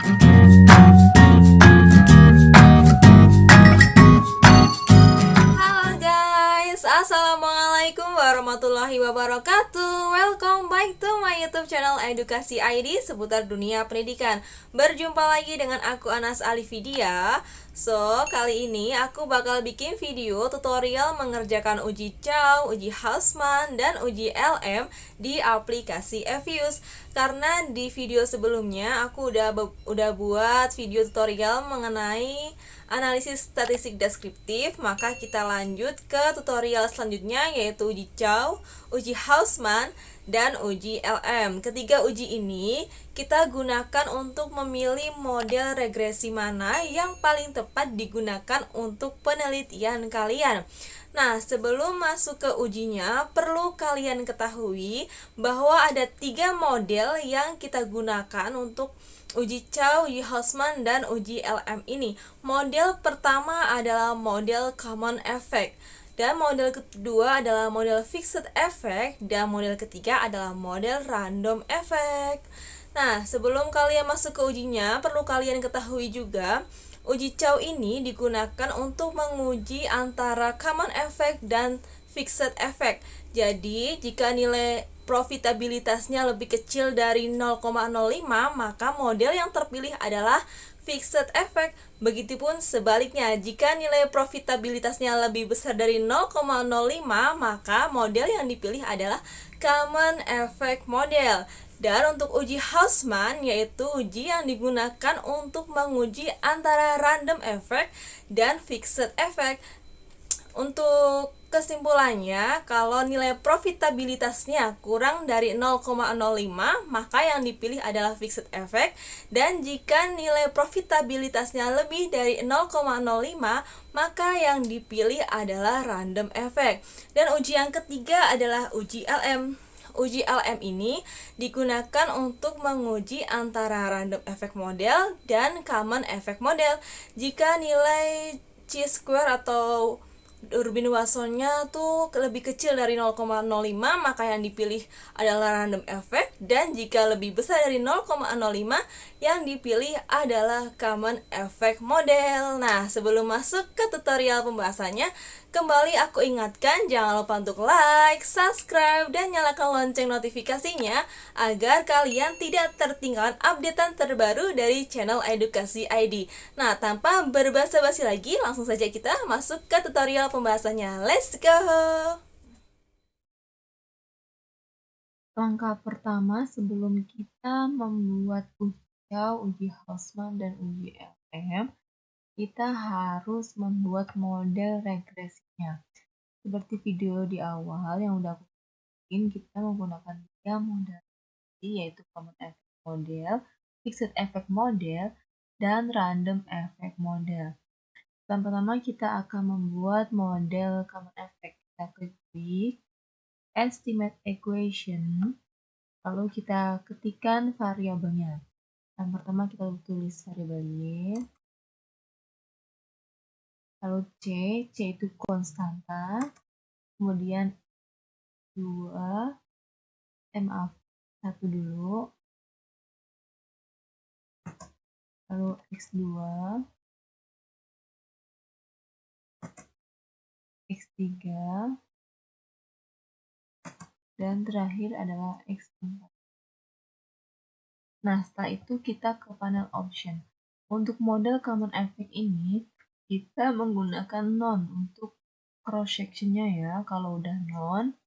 Halo guys, assalamualaikum warahmatullahi wabarakatuh. Welcome back to my YouTube channel Edukasi ID seputar dunia pendidikan. Berjumpa lagi dengan aku Anas Alifidia. Kali ini aku bakal bikin video tutorial mengerjakan uji CAU, uji Hausmann, dan uji LM di aplikasi Evius. Karena di video sebelumnya aku udah buat video tutorial mengenai analisis statistik deskriptif, maka kita lanjut ke tutorial selanjutnya yaitu uji CAU, uji Hausmann, dan uji LM. Ketiga uji ini kita gunakan untuk memilih model regresi mana yang paling tepat digunakan untuk penelitian kalian. Nah, sebelum masuk ke ujinya, perlu kalian ketahui bahwa ada 3 model yang kita gunakan untuk uji CAU, uji Hausmann, dan uji LM ini. Model pertama adalah model common effect, dan model kedua adalah model fixed effect, dan model ketiga adalah model random effect. Nah, sebelum kalian masuk ke ujinya, perlu kalian ketahui juga uji CAU ini digunakan untuk menguji antara common effect dan fixed effect. Jadi, jika nilai profitabilitasnya lebih kecil dari 0,05, maka model yang terpilih adalah fixed effect. Begitupun sebaliknya, jika nilai profitabilitasnya lebih besar dari 0,05, maka model yang dipilih adalah common effect model. Dan untuk uji Hausmann, yaitu uji yang digunakan untuk menguji antara random effect dan fixed effect. Untuk kesimpulannya, kalau nilai profitabilitasnya kurang dari 0,05, maka yang dipilih adalah fixed effect. Dan jika nilai profitabilitasnya lebih dari 0,05, maka yang dipilih adalah random effect. Dan uji yang ketiga adalah uji LM. Uji LM ini digunakan untuk menguji antara random effect model dan common effect model. Jika nilai chi-square atau Durbin Watsonnya tuh lebih kecil dari 0,05, maka yang dipilih adalah random effect. Dan jika lebih besar dari 0,05, yang dipilih adalah common effect model. Nah, sebelum masuk ke tutorial pembahasannya, kembali aku ingatkan jangan lupa untuk like, subscribe, dan nyalakan lonceng notifikasinya agar kalian tidak tertinggalan updatean terbaru dari channel Edukasi ID. Nah, tanpa berbasa-basi lagi, langsung saja kita masuk ke tutorial pembahasannya. Let's go! Langkah pertama sebelum kita membuat uji CAU, uji Hausmann, dan uji LM, kita harus membuat model regresinya. Seperti video di awal yang udah aku bikin, kita menggunakan 3 model yaitu common effect model, fixed effect model, dan random effect model. Yang pertama kita akan membuat model common effect. Kita klik estimate equation, lalu kita ketikkan variabelnya. Yang pertama kita tulis variabel Y, lalu C itu konstanta, kemudian 1 dulu, lalu X2, X3, dan terakhir adalah X4. Nah, setelah itu kita ke panel option. Untuk model common effect ini, kita menggunakan none untuk cross sectionnya ya. Kalau udah none,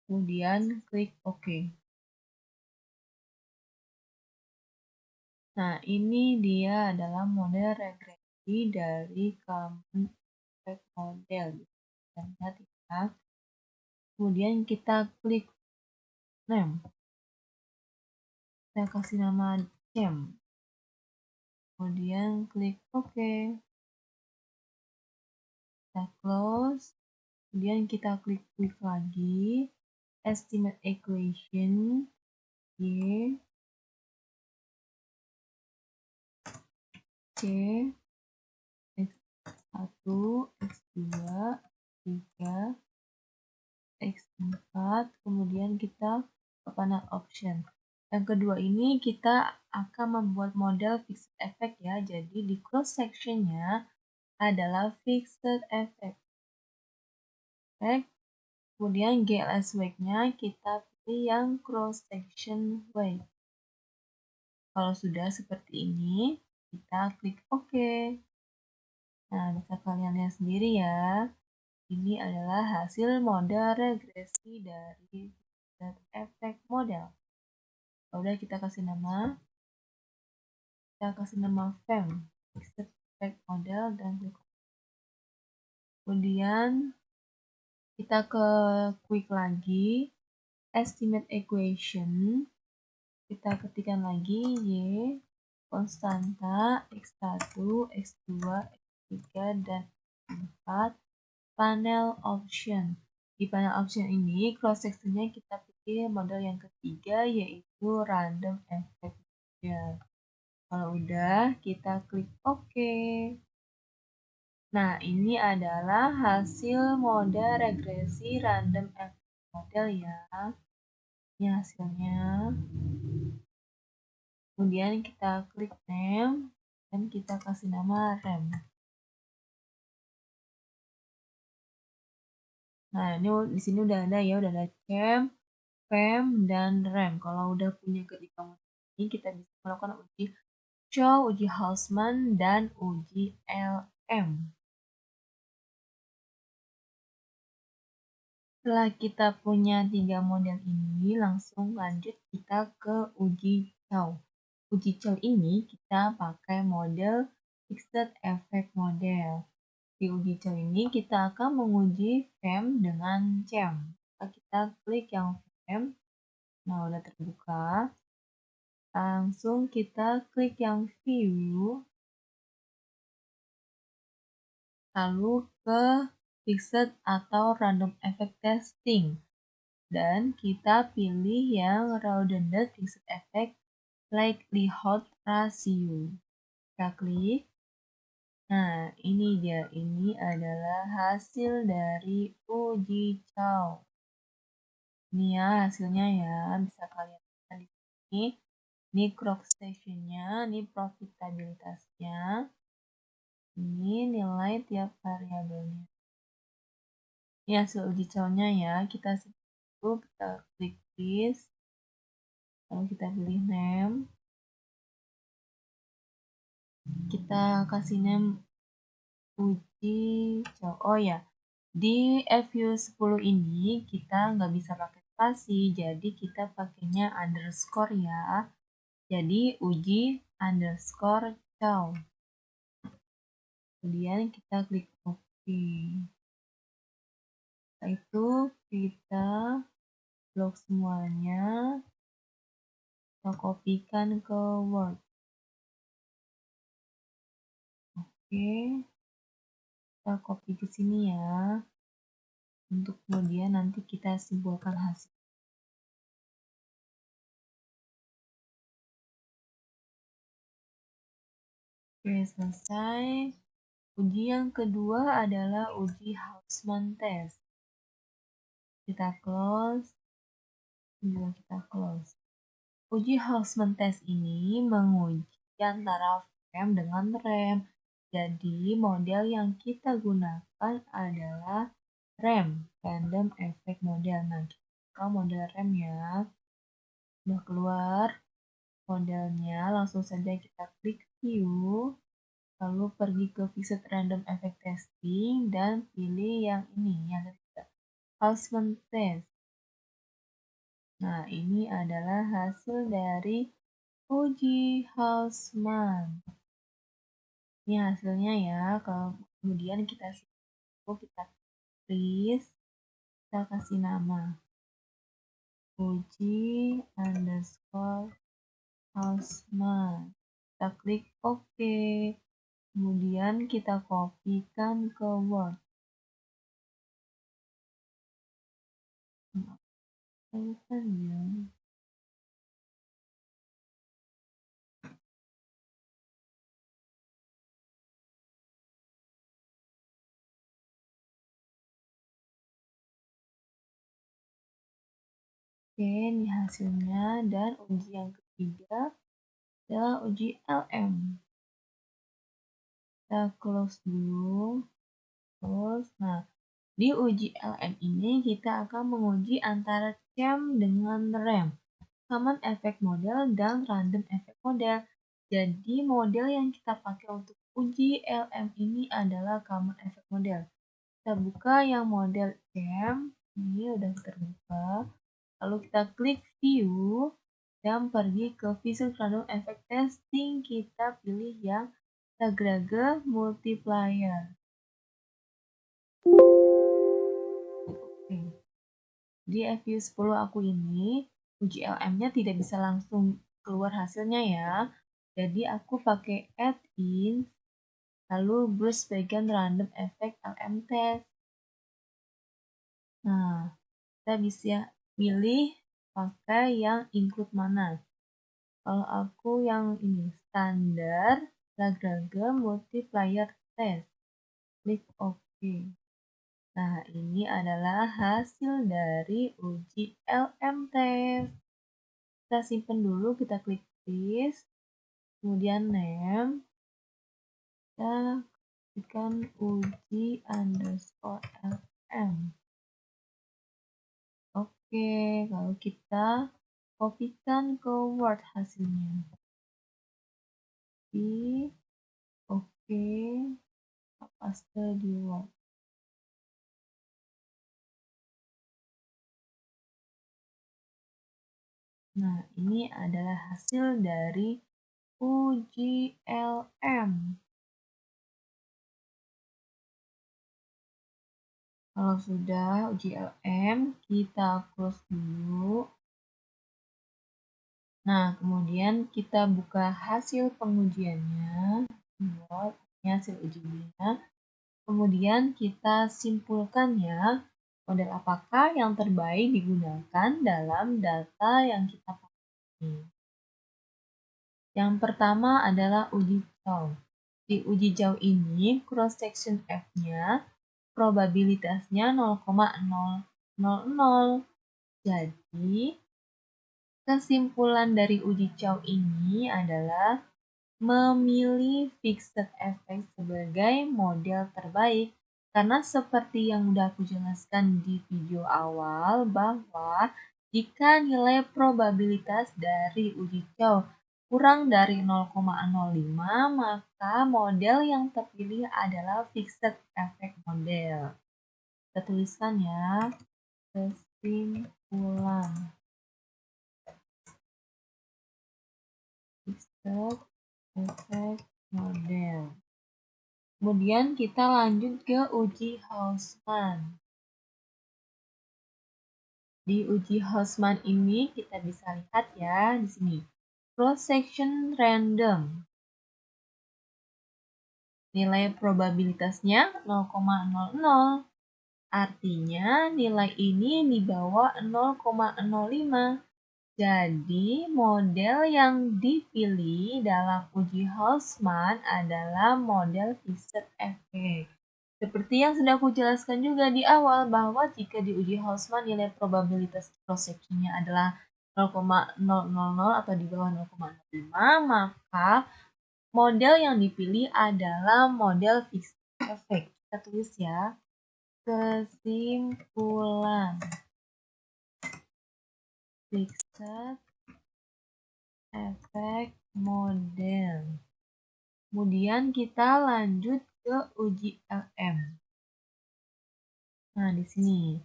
kemudian klik OK. Nah, ini dia adalah model regresi dari common effect model. Kita lihat ya. Kemudian kita klik name. Kita kasih nama CHEM. Kemudian klik OK. Kita close. Kemudian kita klik lagi. Estimate equation. Y. C. X1, X2, X3, X4. Kemudian kita ke panel option. Yang kedua ini kita akan membuat model fixed effect ya. Jadi di cross sectionnya adalah fixed effect. Kemudian GLS weight-nya kita pilih yang cross section weight. Kalau sudah seperti ini, kita klik OK. Nah, bisa kalian lihat sendiri ya. Ini adalah hasil model regresi dari fixed effect model. Udah kita kasih nama. Kita kasih nama FEM, fixed effect model, dan klik. Kemudian kita ke quick lagi, estimate equation. Kita ketikkan lagi Y, konstanta, X1, X2, X3, dan X4, panel option. Di panel option ini, cross sectionnya kita pilih model yang ketiga, yaitu random effect. Ya. Kalau udah, kita klik OK. Nah, ini adalah hasil model regresi random effect model ya. Ini hasilnya. Kemudian kita klik name dan kita kasih nama rem. Nah, ini di sini udah ada ya, udah ada chem, fem, dan rem. Kalau udah punya ketiga model ini, kita bisa melakukan uji Chow, uji Houseman, dan uji LM. Setelah kita punya 3 model ini, langsung lanjut kita ke uji Chow. Uji Chow ini kita pakai model fixed effect model. Di uji Chow ini kita akan menguji FEM dengan CHEM. Kita klik yang FEM. Nah, udah terbuka. Langsung kita klik yang View. Lalu ke Fixed atau Random Effect Testing. Dan kita pilih yang Rounded Fixed Effect Likelihood Ratio. Kita klik. Nah, ini dia. Ini adalah hasil dari uji Chow. Ini ya hasilnya ya. Bisa kalian lihat di sini. Ini cross sectionnya. Ini profitabilitasnya. Ini nilai tiap variabelnya. Ini hasil uji Chow-nya ya. Kita klik list. Lalu kita pilih name. Kita kasih name uji Chow. Oh ya, di FU10 ini kita nggak bisa pakai spasi, jadi kita pakainya underscore ya. Jadi uji underscore Chow. Kemudian kita klik OK. Setelah itu kita blok semuanya. Kita kopikan ke Word. Oke. Kita copy ke sini ya. Untuk kemudian nanti kita simpulkan hasil. Oke, selesai. Uji yang kedua adalah uji Houseman test. Kita close. Juga kita close. Uji Houseman test ini menguji antara FEM dengan REM. Jadi model yang kita gunakan adalah REM, Random Effect Model. Nah, kita model REM ya. Udah keluar modelnya, langsung saja kita klik View. Lalu pergi ke Fixed Random Effect Testing dan pilih yang ini, yang ketiga, Houseman Test. Nah, ini adalah hasil dari uji Houseman. Ini hasilnya ya. Kalau kemudian kita freeze, kita kasih nama uji underscore Houseman. Kita klik OK. Kemudian kita kopikan ke Word. Oke, ini hasilnya. Dan uji yang ketiga adalah uji LM. Kita close dulu. Nah, di uji LM ini kita akan menguji antara CAM dengan RAM, Common Effect Model dan Random Effect Model. Jadi model yang kita pakai untuk uji LM ini adalah Common Effect Model. Kita buka yang model CAM, ini udah terbuka. Lalu kita klik View dan pergi ke Visual Random Effect Testing. Kita pilih yang Lagrange Multiplier. Oke. Di FU10 aku ini, uji LM-nya tidak bisa langsung keluar hasilnya ya. Jadi aku pakai add-in, lalu brush bagian random effect LM test. Nah, kita bisa pilih pakai yang include mana. Kalau aku yang ini, standar Lagrange multiplier test. Klik OK. Nah, ini adalah hasil dari uji LM test. Kita simpan dulu, kita klik this, kemudian name, kita klikkan uji underscore LM. Oke, lalu kita kopikan ke Word hasilnya. Oke, paste di Word. Nah, ini adalah hasil dari uji LM. Kalau sudah uji LM, kita close dulu. Nah, kemudian kita buka hasil pengujiannya. Ini hasil ujinya. Kemudian kita simpulkan ya, model apakah yang terbaik digunakan dalam data yang kita pakai. Yang pertama adalah uji jauh. Di uji jauh ini, cross section F-nya probabilitasnya 0,000. Jadi, kesimpulan dari uji jauh ini adalah memilih fixed effect sebagai model terbaik. Karena seperti yang udah aku jelaskan di video awal bahwa jika nilai probabilitas dari uji jauh kurang dari 0,05, maka model yang terpilih adalah fixed effect model. Kita tuliskan ya, kesimpulan fixed effect model. Kemudian kita lanjut ke uji Hausman. Di uji Hausman ini kita bisa lihat ya di sini. Cross section random. Nilai probabilitasnya 0,00. Artinya nilai ini di bawah 0,05. Jadi model yang dipilih dalam uji Hausman adalah model fixed effect. Seperti yang sudah aku jelaskan juga di awal bahwa jika di uji Hausman nilai probabilitas cross sectionnya adalah 0,000 atau di bawah 0,05, maka model yang dipilih adalah model fixed effect. Kita tulis ya. Kesimpulan fixed effect model. Kemudian kita lanjut ke uji LM. Nah, di sini.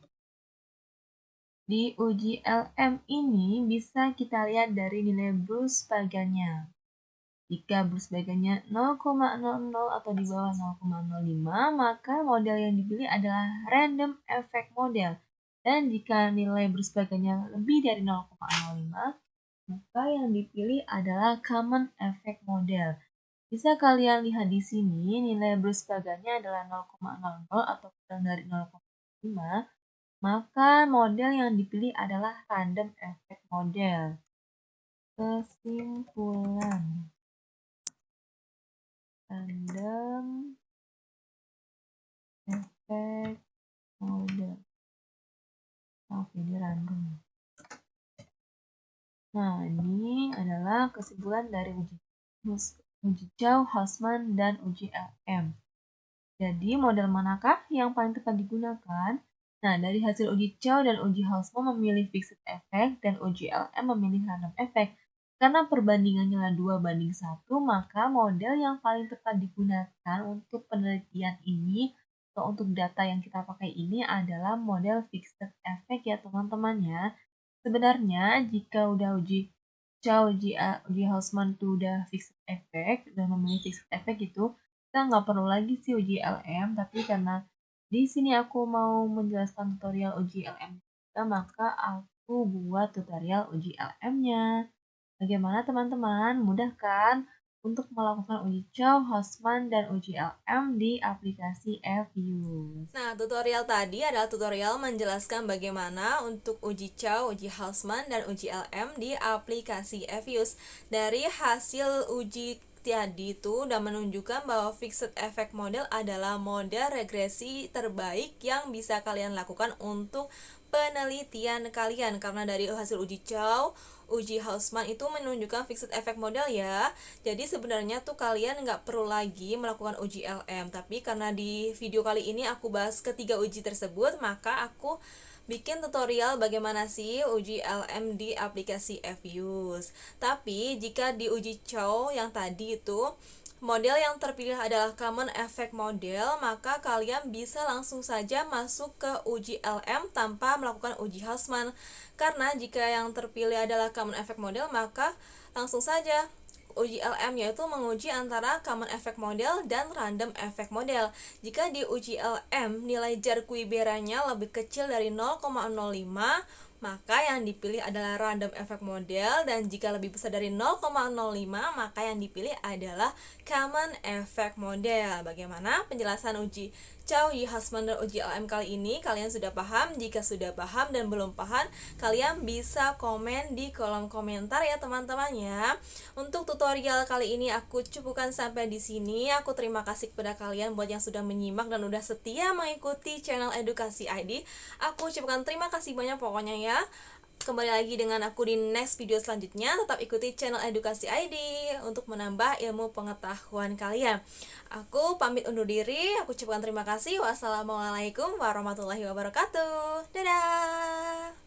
Di uji LM ini bisa kita lihat dari nilai Bruce bagannya. Jika Bruce bagannya 0,00 atau di bawah 0,05, maka model yang dipilih adalah random effect model. Dan jika nilai Bruce bagannya lebih dari 0,05, maka yang dipilih adalah common effect model. Bisa kalian lihat di sini, nilai Bruce bagannya adalah 0,00 atau kurang dari 0,5, maka model yang dipilih adalah random effect model. Kesimpulan random effect model. Maaf, ini random. Nah, ini adalah kesimpulan dari uji Chow, Hausman, dan uji LM. Jadi, model manakah yang paling tepat digunakan? Nah, dari hasil uji Chow dan uji Hausman memilih fixed effect dan uji LM memilih random effect. Karena perbandingannya adalah 2:1, maka model yang paling tepat digunakan untuk penelitian ini atau untuk data yang kita pakai ini adalah model fixed effect ya teman-teman ya. Sebenarnya jika udah uji Chow, uji Hausman tuh udah fixed effect, udah memilih fixed effect gitu, kita nggak perlu lagi sih uji LM, tapi karena di sini aku mau menjelaskan tutorial uji LM juga, maka aku buat tutorial uji LM-nya. Bagaimana teman-teman? Mudah kan untuk melakukan uji Chow, Hausman, dan uji LM di aplikasi Fuse? Nah, tutorial tadi adalah tutorial menjelaskan bagaimana untuk uji Chow, uji Hausman, dan uji LM di aplikasi Fuse. Dari hasil uji tadi itu udah menunjukkan bahwa fixed effect model adalah model regresi terbaik yang bisa kalian lakukan untuk penelitian kalian, karena dari hasil uji Chow, uji Hausman itu menunjukkan fixed effect model ya. Jadi sebenarnya tuh kalian nggak perlu lagi melakukan uji LM, tapi karena di video kali ini aku bahas ketiga uji tersebut, maka aku bikin tutorial bagaimana sih uji LM di aplikasi Fuse. Tapi jika di uji Chow yang tadi itu model yang terpilih adalah Common Effect Model, maka kalian bisa langsung saja masuk ke uji LM tanpa melakukan uji Hausman. Karena jika yang terpilih adalah Common Effect Model, maka langsung saja uji LM yaitu menguji antara Common Effect Model dan Random Effect Model. Jika di uji LM nilai jar Quiberanya lebih kecil dari 0,05, maka yang dipilih adalah random effect model, dan jika lebih besar dari 0,05 maka yang dipilih adalah common effect model. Bagaimana penjelasan uji Chow, uji Hausman, dan uji LM kali ini? Kalian sudah paham? Jika sudah paham dan belum paham, kalian bisa komen di kolom komentar ya teman-teman ya. Untuk tutorial kali ini aku cukupkan sampai di sini. Aku terima kasih kepada kalian buat yang sudah menyimak dan udah setia mengikuti channel Edukasi ID. Aku ucapkan terima kasih banyak pokoknya ya. Kembali lagi dengan aku di next video selanjutnya. Tetap ikuti channel Edukasi ID untuk menambah ilmu pengetahuan kalian. Aku pamit undur diri. Aku ucapkan terima kasih. Wassalamualaikum warahmatullahi wabarakatuh. Dadah.